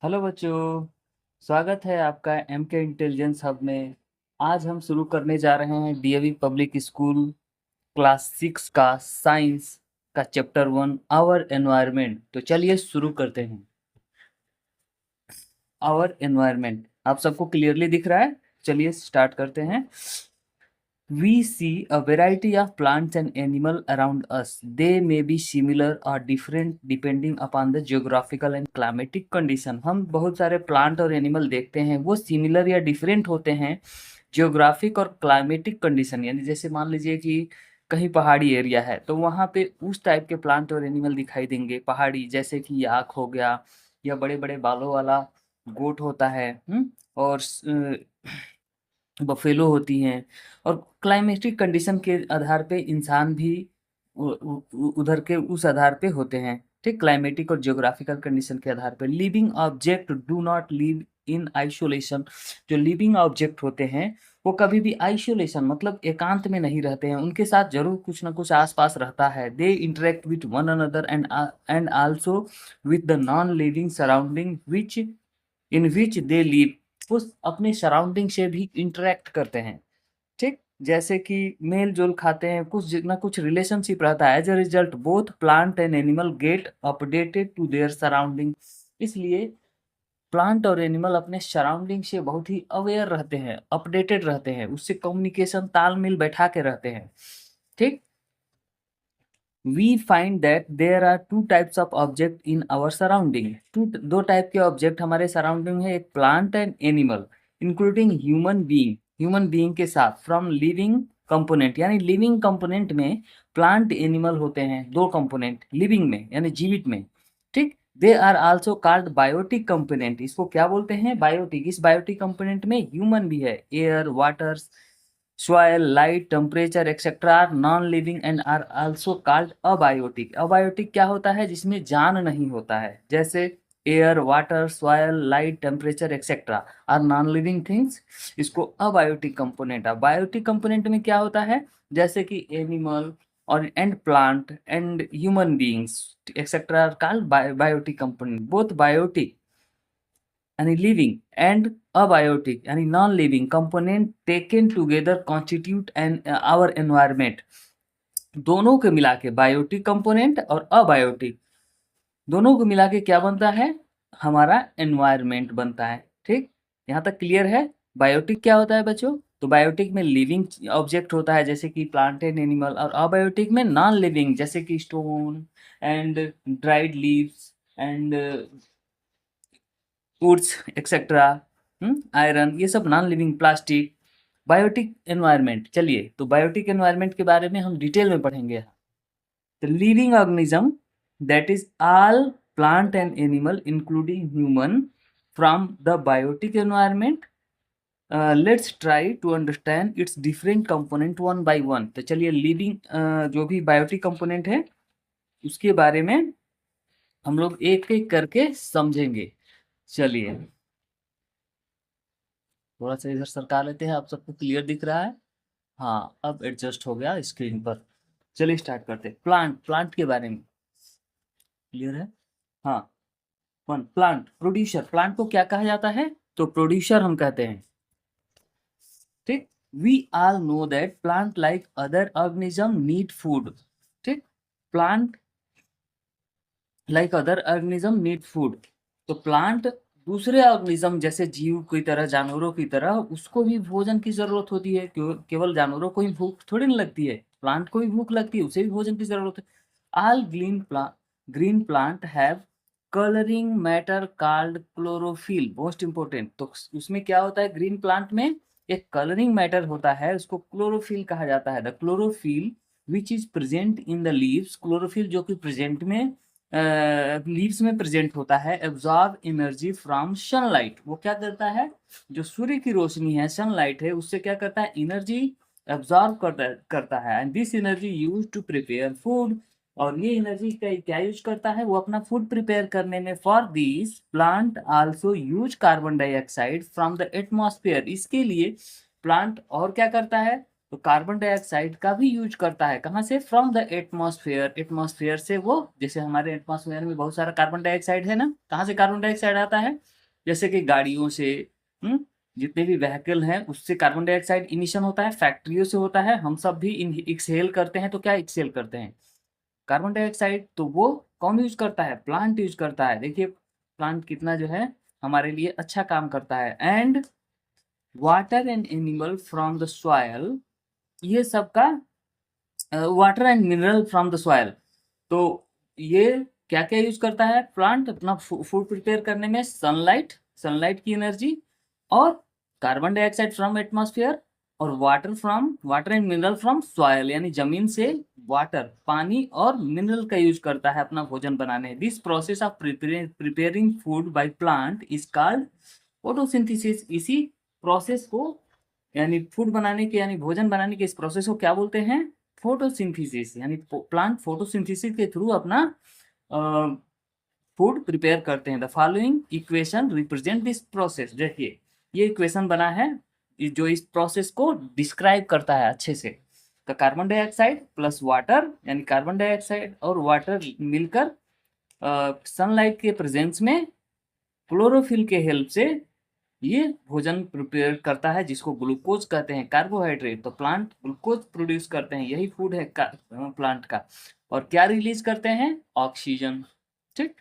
Hello बच्चों। स्वागत है आपका एम के इंटेलिजेंस हब में। आज हम शुरू करने जा रहे हैं डीएवी पब्लिक स्कूल क्लास 6 का साइंस का चैप्टर 1 आवर एनवायरनमेंट। तो चलिए शुरू करते हैं। आवर एनवायरनमेंट आप सबको क्लियरली दिख रहा है? चलिए स्टार्ट करते हैं। We see a variety of plants and animals around us. They may be similar or different depending upon the geographical and climatic condition. हम बहुत सारे प्लांट और एनिमल देखते हैं, वो सिमिलर या डिफरेंट होते हैं जियोग्राफिक और क्लाइमेटिक कंडीशन। यानी जैसे मान लीजिए कि कहीं पहाड़ी एरिया है तो वहाँ पे उस टाइप के प्लांट और एनिमल दिखाई देंगे पहाड़ी, जैसे कि याक हो गया या बड़े बड़े बालों वाला गोट होता है। और बफेलो होती हैं। और क्लाइमेटिक कंडीशन के आधार पे इंसान भी उधर के उस आधार पे होते हैं। ठीक, क्लाइमेटिक और जियोग्राफिकल कंडीशन के आधार पे living object do not live in isolation. जो लिविंग ऑब्जेक्ट होते हैं वो कभी भी आइसोलेशन मतलब एकांत में नहीं रहते हैं, उनके साथ जरूर कुछ ना कुछ आसपास रहता है। They interact with one another and also with the non living surrounding which in which they live. वो अपने सराउंडिंग से भी इंटरेक्ट करते हैं। ठीक, जैसे कि मेल जोल खाते हैं, कुछ ना कुछ रिलेशनशिप रहता है। As a result both plant and animal get updated to their surrounding. इसलिए प्लांट और एनिमल अपने सराउंडिंग से बहुत ही अवेयर रहते हैं, अपडेटेड रहते हैं, उससे कम्युनिकेशन तालमेल बैठा के रहते हैं। ठीक, we find that there are two types of object in our surrounding। दो टाइप के ऑब्जेक्ट हमारे सराउंडिंग है, एक plant and animal including human being. Human being के साथ फ्रॉम लिविंग कंपोनेंट, यानी लिविंग कंपोनेंट में प्लांट एनिमल होते हैं, दो कंपोनेंट लिविंग में यानी जीवित में। ठीक, they are also called biotic component. इसको क्या बोलते हैं? बायोटिक। इस बायोटिक कंपोनेंट में ह्यूमन भी है। Air, water, soil, light, temperature, etc. are non-living and are also called abiotic। Abiotic क्या होता है? जिसमें जान नहीं होता है, जैसे air, water, soil, light, temperature etcetera are non living things. इसको अबायोटिक कंपोनेंट है। बायोटिक कंपोनेंट में क्या होता है? जैसे कि एनिमल और and plant and human beings etcetera are called biotic component. Both biotic यानी लिविंग एंड अबायोटिक यानी non living component taken together constitute an our environment. दोनों को मिला के बायोटिक कंपोनेंट और अबायोटिक दोनों को मिला के क्या बनता है? हमारा एनवायरमेंट बनता है। ठीक, यहाँ तक क्लियर है? बायोटिक क्या होता है बच्चों? तो बायोटिक में लिविंग ऑब्जेक्ट होता है जैसे कि प्लांट एंड एनिमल, और अबायोटिक में नॉन लिविंग जैसे कि stone and dried leaves and woods etcetera, iron, ये सब non living, plastic. Biotic environment, चलिए तो बायोटिक एनवायरनमेंट के बारे में हम डिटेल में पढ़ेंगे। The living organism that is all plant and animal including human from the biotic environment. Let's try to understand its different component one by one. तो चलिए लिविंग जो भी बायोटिक कंपोनेंट है उसके बारे में हम लोग एक एक करके समझेंगे। चलिए थोड़ा सा इधर सरका लेते हैं, आप सबको क्लियर दिख रहा है? हाँ, अब एडजस्ट हो गया स्क्रीन पर। चलिए स्टार्ट करते हैं। प्लांट, प्लांट के बारे में क्लियर है? हाँ, वन प्लांट प्रोड्यूसर। प्लांट को क्या कहा जाता है? तो प्रोड्यूसर हम कहते हैं। ठीक, we all know that plant like other organism need food. ठीक, plant like other organism need food. तो प्लांट दूसरे ऑर्गेनिज्म जैसे जीव की तरह, जानवरों की तरह उसको भी भोजन की जरूरत होती है। केवल जानवरों को ही भूख थोड़ी नहीं लगती है, प्लांट को भी भूख लगती है, उसे भी भोजन की जरूरत है। All green plant have colouring matter called chlorophyll. Most important, तो उसमें क्या होता है? ग्रीन प्लांट में एक कलरिंग मैटर होता है, उसको क्लोरोफिल कहा जाता है। The chlorophyll which is present in the leaves. Chlorophyll जो कि प्रेजेंट में लीव्स में प्रेजेंट होता है। Absorb energy from sunlight. वो क्या करता है? जो सूर्य की रोशनी है, सनलाइट है, उससे क्या करता है? एनर्जी एब्जॉर्ब करता है। And this energy use to prepare food. और ये एनर्जी का क्या यूज करता है? वो अपना फूड प्रिपेयर करने में। For this plant also use carbon dioxide from the atmosphere. इसके लिए प्लांट और क्या करता है? तो कार्बन डाइऑक्साइड का भी यूज करता है। कहाँ से? From the atmosphere. एटमॉस्फेयर से वो, जैसे हमारे एटमॉस्फेयर में बहुत सारा कार्बन डाइऑक्साइड है ना, कहाँ से कार्बन डाइऑक्साइड आता है? जैसे कि गाड़ियों से, जितने भी व्हीकल हैं उससे कार्बन डाइऑक्साइड इमिशन होता है, फैक्ट्रियों से होता है, हम सब भी एक्सहेल करते हैं। तो क्या एक्सहेल करते हैं? Carbon dioxide. तो वो कौन यूज करता है? प्लांट यूज करता है। देखिए प्लांट कितना जो है हमारे लिए अच्छा काम करता है। And water and animal from the soil, ये सबका water and mineral from the soil. तो ये क्या क्या यूज करता है प्लांट अपना फूड प्रिपेयर करने में? सनलाइट, सनलाइट की एनर्जी, और कार्बन डाइऑक्साइड फ्रॉम एटमॉस्फेयर, और water and mineral from soil, यानी जमीन से वाटर, पानी और मिनरल का यूज करता है अपना भोजन बनाने। This process of preparing food by plant is called photosynthesis. इसी प्रोसेस को, यानी फूड बनाने के, यानी भोजन बनाने के इस प्रोसेस को क्या बोलते हैं? फोटोसिंथेसिस। यानी प्लांट फोटोसिंथेसिस के थ्रू अपना फूड प्रिपेयर करते हैं। The following equation represent this process. देखिए ये इक्वेशन बना है जो इस प्रोसेस को डिस्क्राइब करता है अच्छे से। तो कार्बन डाइऑक्साइड प्लस वाटर, यानी कार्बन डाइऑक्साइड और वाटर मिलकर सनलाइट के प्रेजेंस में क्लोरोफिल के हेल्प से ये भोजन प्रिपेयर करता है, जिसको ग्लूकोज कहते हैं, कार्बोहाइड्रेट। तो प्लांट ग्लूकोज प्रोड्यूस करते हैं, यही फूड है प्लांट का। और क्या रिलीज करते हैं? ऑक्सीजन। ठीक,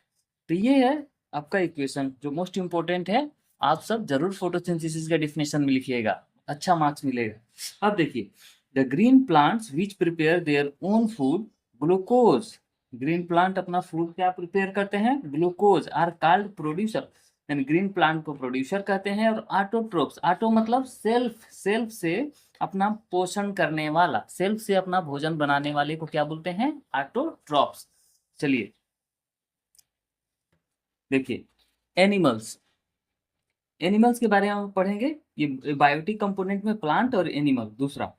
तो ये है आपका इक्वेशन जो मोस्ट इंपॉर्टेंट है। आप सब जरूर फोटोसिंथेसिस का डिफिनेशन में लिखिएगा, अच्छा मार्क्स मिलेगा। अब देखिए, the green plants which prepare their own food glucose. Green plant अपना फूड क्या प्रिपेयर करते हैं? ग्लूकोज। आर कॉल्ड प्रोड्यूसर, यानी ग्रीन प्लांट को प्रोड्यूसर कहते हैं। और ऑटोट्रोप्स, ऑटो मतलब सेल्फ, सेल्फ से अपना पोषण करने वाला, सेल्फ से अपना भोजन बनाने वाले को क्या बोलते हैं? ऑटोट्रोप्स। चलिए देखिए, एनिमल्स, एनिमल्स के बारे में हम पढ़ेंगे। ये बायोटिक कंपोनेंट में प्लांट और एनिमल। दूसरा,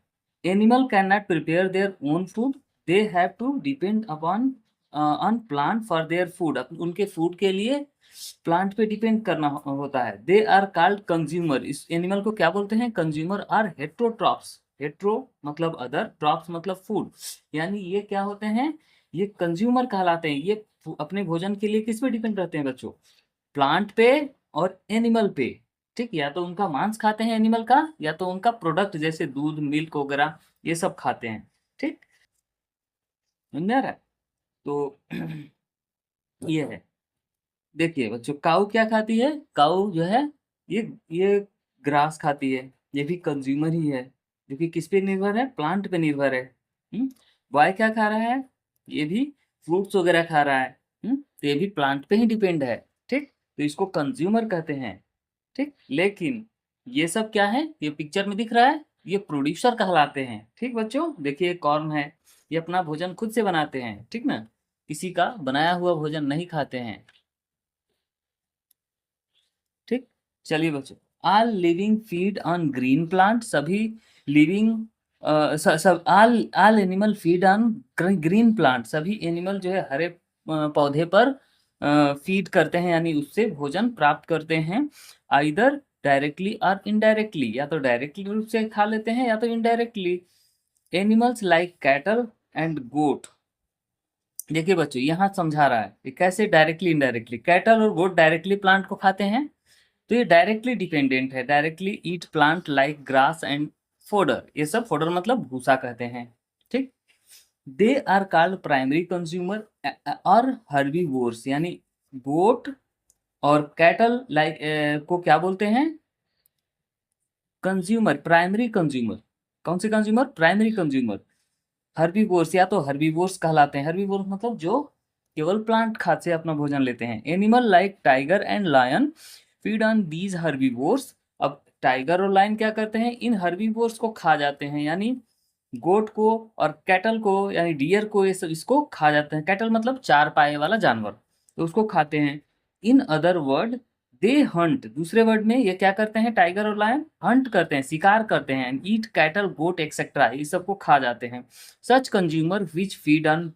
animal can not prepare their own food, they have to depend upon on plant for their food. उनके फूड के लिए प्लांट पे डिपेंड करना होता है। They are called consumer. इस एनिमल को क्या बोलते हैं? कंज्यूमर। आर हेट्रोट्रॉप्स, हेट्रो मतलब अदर, ट्रॉप्स मतलब फूड, यानी ये क्या होते हैं? ये कंज्यूमर कहलाते हैं। ये अपने भोजन के लिए किस पे डिपेंड रहते हैं बच्चों? प्लांट पे और एनिमल पे। ठीक, या तो उनका मांस खाते हैं एनिमल का, या तो उनका प्रोडक्ट जैसे दूध, मिल्क वगैरह ये सब खाते हैं। ठीक, समझ आ रहा है? तो ये है। देखिए बच्चों, काऊ क्या खाती है? काऊ जो है ये ये ग्रास खाती है, ये भी कंज्यूमर ही है, जो कि किस पे निर्भर है? प्लांट पे निर्भर है। बॉय क्या खा रहा है? ये भी फ्रूट्स वगैरह खा रहा है। तो ये भी प्लांट पे ही डिपेंड है। ठीक, तो इसको कंज्यूमर कहते हैं। ठीक, लेकिन ये सब क्या है? ये पिक्चर में दिख रहा है, ये प्रोड्यूसर कहलाते हैं। ठीक बच्चों, देखिए कॉर्न है, ये अपना भोजन खुद से बनाते हैं। ठीक ना, किसी का बनाया हुआ भोजन नहीं खाते हैं। ठीक, चलिए बच्चों, all living feed on green plant. सभी लिविंग सब all all animal feed on green plant. सभी एनिमल जो है हरे पौधे पर फीड करते हैं, यानी उससे भोजन प्राप्त करते हैं। आइदर डायरेक्टली और इनडायरेक्टली, या तो डायरेक्टली रूप से खा लेते हैं या तो indirectly. Animals like cattle and goat. देखिए बच्चों, यहाँ समझा रहा है कि कैसे डायरेक्टली इनडायरेक्टली। कैटल और गोट डायरेक्टली प्लांट को खाते हैं, तो ये डायरेक्टली डिपेंडेंट है। Directly eat plant like grass and fodder. ये सब फोडर मतलब भूसा कहते हैं। ठीक, they are called primary consumer और हर्बीवोर्स, यानी गोट और कैटल लाइक को क्या बोलते हैं? Consumer, primary consumer. कौन से कंज्यूमर? Primary consumer. हर्बीवोर्स या तो हर्बीवोर्स कहलाते हैं। हर्बीवोर्स मतलब जो केवल प्लांट खाद से अपना भोजन लेते हैं। Animal like tiger and lion feed on these herbivores. अब टाइगर और लायन क्या करते हैं? इन हर्बीवोर्स को खा जाते हैं, यानी गोट को और कैटल को, यानी डियर को, ये सब इसको खा जाते हैं। कैटल मतलब चार पाए वाला जानवर, तो उसको खाते हैं। In other word they Hunt. दूसरे वर्ड में ये क्या करते हैं? टाइगर और लायन हंट करते हैं, शिकार करते हैं। ईट कैटल, गोट एक्सेट्रा, ये सबको खा जाते हैं। Such consumer which feed on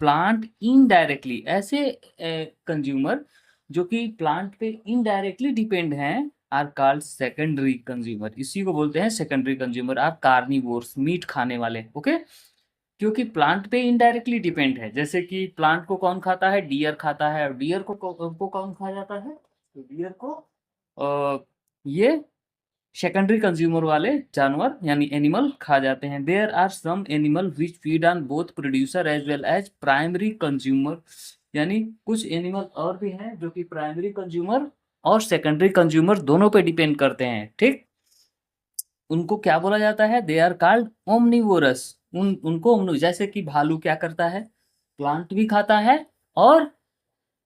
plant indirectly. ऐसे कंज्यूमर जो कि प्लांट पे इनडायरेक्टली डिपेंड हैं आर कॉल्ड सेकेंडरी कंज्यूमर। इसी को बोलते हैं secondary consumer. Are carnivores, meat खाने वाले। ओके, क्योंकि प्लांट पे इनडायरेक्टली डिपेंड है। जैसे कि प्लांट को कौन खाता है? डियर खाता है। और डियर को कौन खा जाता है? तो डियर को ये सेकेंडरी कंज्यूमर वाले जानवर यानी एनिमल खा जाते हैं। There are some animal which feed on both producer as well as primary consumer, यानी कुछ एनिमल और भी हैं जो कि प्राइमरी कंज्यूमर और सेकेंडरी कंज्यूमर दोनों पे डिपेंड करते हैं। ठीक, उनको क्या बोला जाता है? They are called omnivorous. उनको जैसे कि भालू क्या करता है? प्लांट भी खाता है और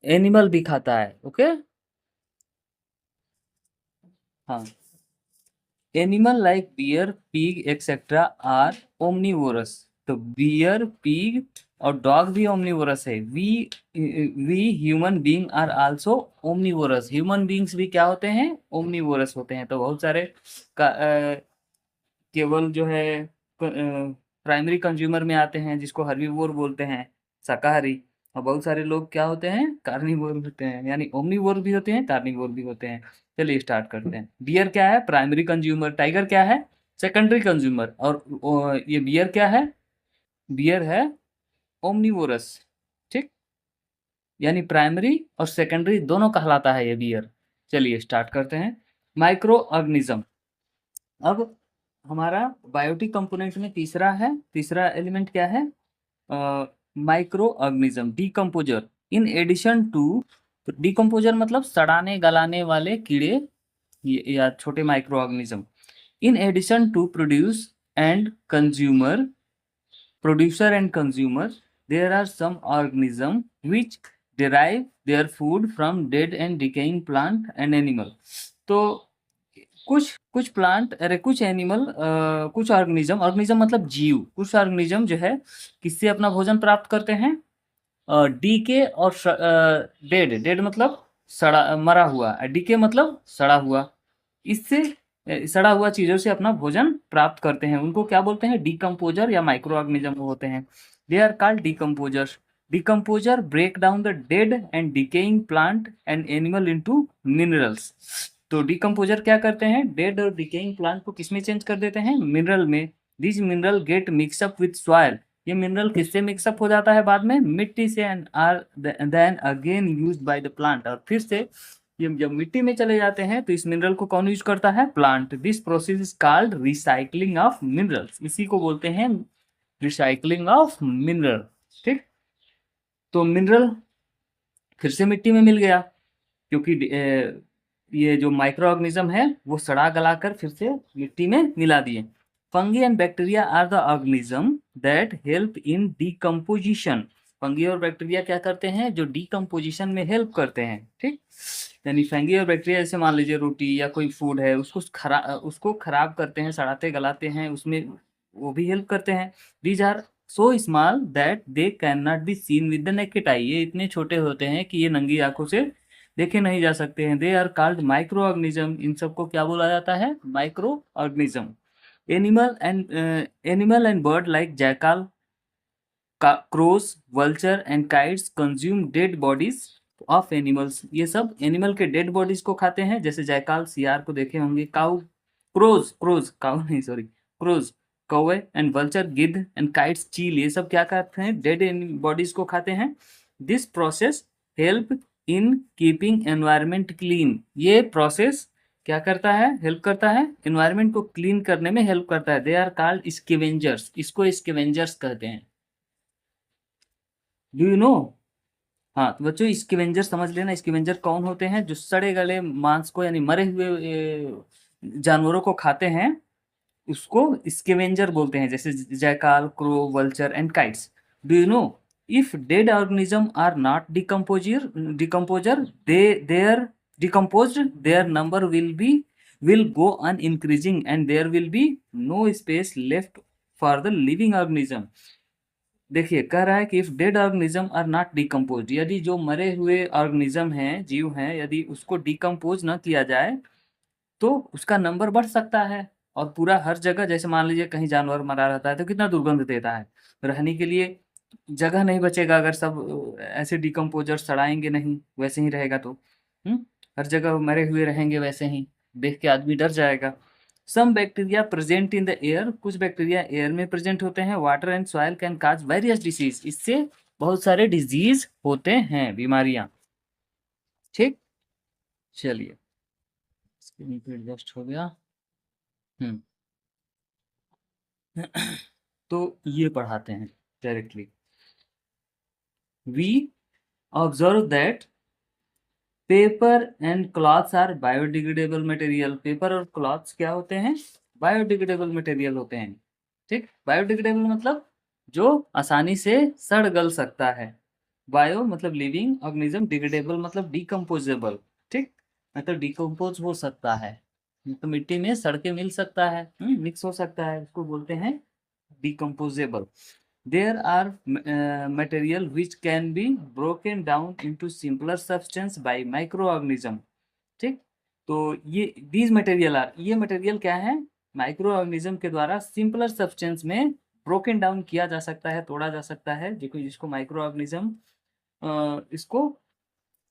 एनिमल भी खाता है। ओके, हाँ। Animal like bear, pig etcetera are omnivorous. तो बियर, पिग और डॉग भी ओमनिवोरस है। We human being are also omnivorous. Human beings भी क्या होते हैं? ओमनिवोरस होते हैं। तो बहुत सारे केवल जो है प्राइमरी कंज्यूमर में आते हैं जिसको हर्बीवोर बोलते हैं, शाकाहारी। और बहुत सारे लोग क्या होते हैं? कार्निवोर होते हैं, यानी ओमनिवोर भी होते हैं, कार्निवोर भी होते हैं। चलिए स्टार्ट करते हैं। बियर क्या है? Primary consumer. टाइगर क्या है? Secondary consumer. और ये बियर क्या है? बियर है ओमनिवोरस। ठीक, यानी प्राइमरी और सेकेंडरी दोनों कहलाता है ये बियर। चलिए स्टार्ट करते हैं। Microorganism. अब हमारा बायोटिक कंपोनेंट में तीसरा एलिमेंट क्या है? Micro organism, decomposer. In addition to, decomposer मतलब सड़ाने गलाने वाले कीड़े या छोटे micro organism. In addition to producer and consumer, there are some organisms which derive their food from dead and decaying plant and animal। तो कुछ कुछ प्लांट, अरे कुछ एनिमल, कुछ ऑर्गेनिज्म मतलब जीव, कुछ ऑर्गेनिज्म जो है किससे अपना भोजन प्राप्त करते हैं? डीके और डेड मतलब सड़ा मरा हुआ, डीके मतलब सड़ा हुआ। इससे सड़ा हुआ चीजों से अपना भोजन प्राप्त करते हैं। उनको क्या बोलते हैं? डीकम्पोजर या माइक्रो ऑर्गेनिज्म होते हैं। They are called decomposers. Decomposer break down the dead and decaying plant and animal into minerals. तो डीकम्पोजर क्या करते हैं? डेड और डिकेइंग प्लांट को किसमें चेंज कर देते हैं? मिनरल में। This mineral get mix up with soil. ये मिनरल किससे मिक्सअप हो जाता है बाद में? मिट्टी से। And are then again used by the plant. और फिर से ये जब मिट्टी में चले जाते हैं तो इस मिनरल को कौन यूज करता है? Plant. This process is called recycling of minerals. इसी को बोलते हैं रिसाइकलिंग ऑफ मिनरल। ठीक, तो मिनरल फिर से मिट्टी में मिल गया क्योंकि ये जो माइक्रो ऑर्गेनिज्म है वो सड़ा गला कर फिर से मिट्टी में मिला दिए। Fungi and bacteria are the organism that help in decomposition. Fungi और बैक्टीरिया क्या करते हैं? जो डीकम्पोजिशन में हेल्प करते हैं। ठीक, यानी फंगी और बैक्टीरिया जैसे मान लीजिए रोटी या कोई फूड है, उसको खराब करते हैं, सड़ाते गलाते हैं, उसमें वो भी हेल्प करते हैं। These are so small that they can not be seen with the naked eye. ये इतने छोटे होते हैं कि ये नंगी आंखों से देखे नहीं जा सकते हैं। They are called micro organism. इन सबको क्या बोला जाता है? Micro organism. Animal and bird like jackal, crows, vulture and kites consume dead bodies of animals. ये सब एनिमल के डेड बॉडीज को खाते हैं। जैसे जैकाल सियार को देखे होंगे, काउ क्रोज काउ नहीं सॉरी क्रोज कौवे, एंड वल्चर गिद्ध, एंड काइट्स चील, ये सब क्या करते हैं? डेड बॉडीज को खाते हैं। This process help in keeping environment clean. ये प्रोसेस क्या करता है? हेल्प करता है एनवायरमेंट को क्लीन करने में हेल्प करता है। They are called scavengers. इसको स्कैवेंजर्स कहते हैं। Do you know? हाँ तो बच्चों, स्कैवेंजर समझ लेना। स्कैवेंजर कौन होते हैं? जो सड़े गले मांस को यानी मरे हुए जानवरों को खाते हैं, उसको स्कैवेंजर बोलते हैं। जैसे jackal, crow, vulture and kites. Do you know, if dead organism are not decomposer their decomposed, their number will go on increasing and there will be no space left for the living organism। देखिए कह रहा है कि if dead organism are not decompose, यदि जो मरे हुए organism हैं, जीव हैं, यदि उसको डिकम्पोज न किया जाए तो उसका नंबर बढ़ सकता है। और पूरा हर जगह, जैसे मान लीजिए कहीं जानवर मरा रहता है तो कितना दुर्गंध देता है, रहने के लिए जगह नहीं बचेगा अगर सब ऐसे डिकम्पोजर सड़ाएंगे नहीं, वैसे ही रहेगा तो हर जगह मरे हुए रहेंगे वैसे ही, देख के आदमी डर जाएगा। Some bacteria present in the air, कुछ बैक्टीरिया एयर में प्रेजेंट होते हैं। Water and soil can cause various disease, इससे बहुत सारे डिजीज होते हैं, बीमारियां। ठीक, चलिए एडजस्ट हो गया। तो ये पढ़ाते हैं directly. We observe that paper and clothes are biodegradable material. Paper और क्लॉथ्स क्या होते हैं? बायोडिग्रेडेबल मटेरियल होते हैं। ठीक, बायोडिग्रेडेबल मतलब जो आसानी से सड़ गल सकता है। बायो मतलब लिविंग, ऑर्गेनिज्म, डिग्रेडेबल मतलब डिकम्पोजेबल। ठीक, मतलब डिकम्पोज हो सकता है, तो मिट्टी में सड़ के मिल सकता है, मिक्स हो सकता है, उसको बोलते हैं decomposable. There are material which can be broken down into simpler substance by microorganism। ठीक, तो ये these material are, ये मटेरियल क्या है? माइक्रो ऑर्गेनिज्म के द्वारा सिंपलर सब्सटेंस में ब्रोकन डाउन किया जा सकता है, तोड़ा जा सकता है, जिसको माइक्रो ऑर्गेनिज्म इसको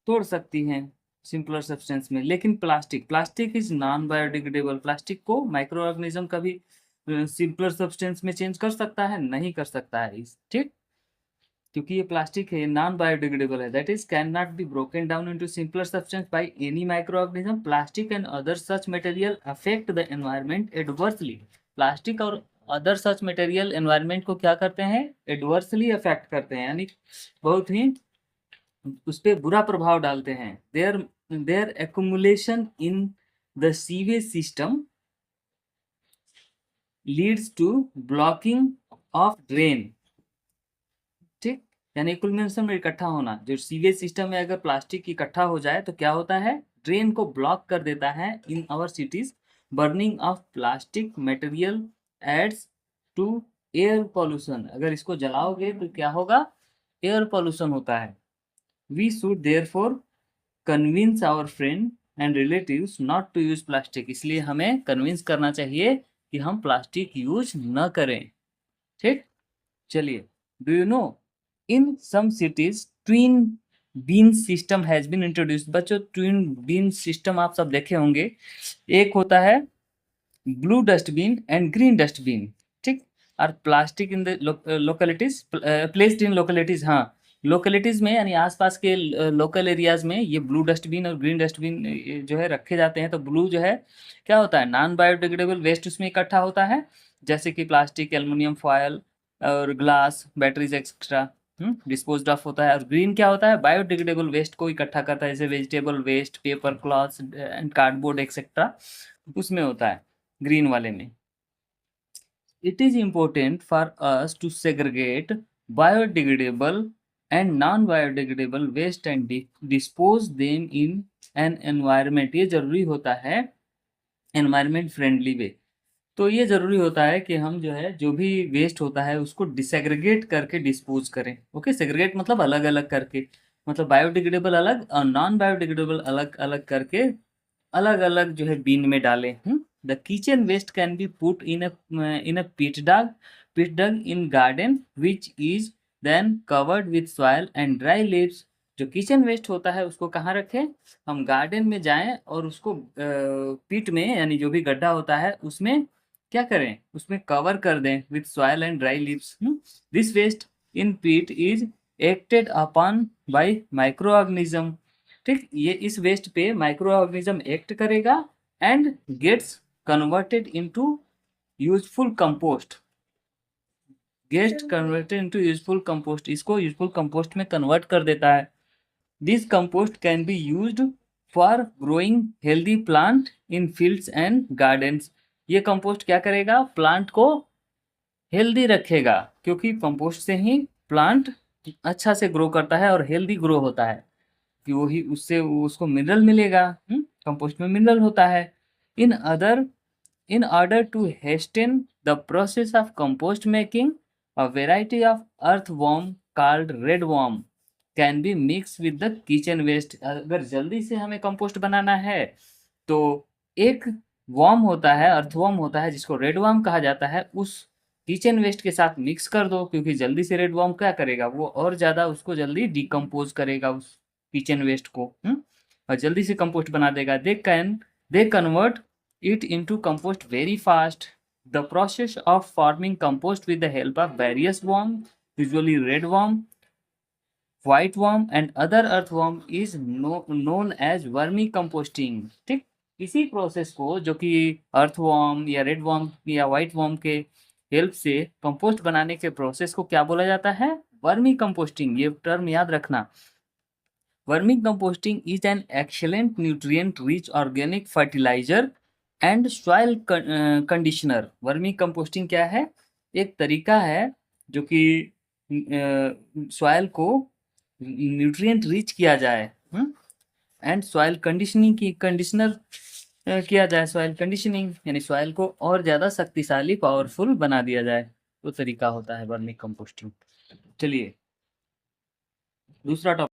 तोड़ सकती हैं सिंपलर सब्सटेंस में। लेकिन plastic is non biodegradable. Plastic को माइक्रो ऑर्गेनिज्म कभी सिंपलर सब्सटेंस में चेंज कर सकता है? नहीं कर सकता है इस, ठीक, क्योंकि ये प्लास्टिक है, नॉन बायोडिग्रेडेबल है, that is can not be broken down into simpler substance by any micro organism. Plastic and other such material affect the environment adversely. Plastic और अदर सच मटेरियल एनवायरनमेंट को क्या करते हैं? Adversely affect करते हैं, यानी बहुत ही उस पर बुरा प्रभाव डालते हैं। Their accumulation in the sewage system leads to blocking of drain. ठीक, यानी एक्युमुलेशन में इकट्ठा होना, जो सीवेज सिस्टम में अगर प्लास्टिक इकट्ठा हो जाए तो क्या होता है? ड्रेन को ब्लॉक कर देता है in our cities. Burning of plastic material adds to air pollution. अगर इसको जलाओगे तो क्या होगा? एयर पॉल्यूशन होता है। We should therefore convince our friend and relatives not to use plastic. इसलिए हमें कन्विंस करना चाहिए कि हम प्लास्टिक यूज न करें। ठीक, चलिए, do you know in some cities twin bin system has been introduced. बच्चों, ट्विन बीन सिस्टम आप सब देखे होंगे। एक होता है blue dustbin and green dustbin. ठीक, और plastic in the localities placed in localities. हाँ, लोकेलिटीज में यानी आसपास के लोकल एरियाज में ये ब्लू डस्टबिन और ग्रीन डस्टबिन जो है रखे जाते हैं। तो ब्लू जो है क्या होता है? नॉन बायोडिग्रेडेबल वेस्ट उसमें इकट्ठा होता है, जैसे कि प्लास्टिक, एल्युमिनियम फॉयल और glass, batteries etcetera disposed of होता है। और ग्रीन क्या होता है? बायोडिग्रेडेबल वेस्ट को इकट्ठा करता है, जैसे vegetable waste, paper, clothes and cardboard etcetera, उसमें होता है ग्रीन वाले में। It is important for us to segregate biodegradable and non-biodegradable waste and dispose them in an environment। ये जरूरी होता है environment friendly way। तो ये जरूरी होता है कि हम जो है, जो भी वेस्ट होता है उसको डिसेग्रीगेट करके डिस्पोज करें। ओके, सेग्रीगेट मतलब अलग अलग करके, मतलब बायोडिग्रेडेबल अलग और नॉन बायोडिग्रेडेबल अलग अलग करके अलग अलग जो है बीन में डालें। The kitchen waste can be put in a pit dug in garden which is then covered with soil and dry leaves. जो किचन वेस्ट होता है उसको कहाँ रखें? हम गार्डन में जाएं और उसको पिट में, यानी जो भी गड्ढा होता है उसमें क्या करें? उसमें कवर कर दें with soil and dry leaves. This waste in pit is acted upon by microorganism. ठीक, ये इस वेस्ट पे माइक्रो ऑर्गेनिज्म एक्ट करेगा and gets converted into useful compost. इसको यूजफुल कंपोस्ट में कन्वर्ट कर देता है। This compost can be used for growing healthy plant in fields and gardens. ये कंपोस्ट क्या करेगा? प्लांट को हेल्दी रखेगा, क्योंकि कंपोस्ट से ही प्लांट अच्छा से ग्रो करता है और हेल्दी ग्रो होता है, कि वही उससे उसको मिनरल मिलेगा। कंपोस्ट में मिनरल होता है। In order to hasten the process of compost making, a variety of earthworm called redworm can be mix with the kitchen waste. अगर जल्दी से हमें कंपोस्ट बनाना है तो एक वॉर्म होता है, अर्थवॉर्म होता है, जिसको रेडवॉर्म कहा जाता है, उस किचन वेस्ट के साथ मिक्स कर दो, क्योंकि जल्दी से रेडवॉर्म क्या करेगा? वो और ज़्यादा उसको जल्दी डिकम्पोज करेगा उस किचन वेस्ट को, और जल्दी से कंपोस्ट बना देगा। They convert it into compost very fast। The process of forming compost with the help of various worms, usually red worm, white worm and other earthworm is known as vermicomposting। ठीक, इसी process को जो कि earthworm या red warm या white warm के help से compost बनाने के प्रोसेस को क्या बोला जाता है? Vermi composting. ये टर्म याद रखना। Vermicomposting is an excellent nutrient rich organic fertiliser and soil conditioner. Vermicomposting क्या है? एक तरीका है जो कि सॉइल को न्यूट्रिएंट रिच किया जाए एंड सॉइल कंडीशनिंग की कंडीशनर किया जाए। सॉइल कंडीशनिंग यानी सॉइल को और ज़्यादा शक्तिशाली पावरफुल बना दिया जाए, वो तरीका होता है वर्मी कंपोस्टिंग। चलिए दूसरा टॉपिक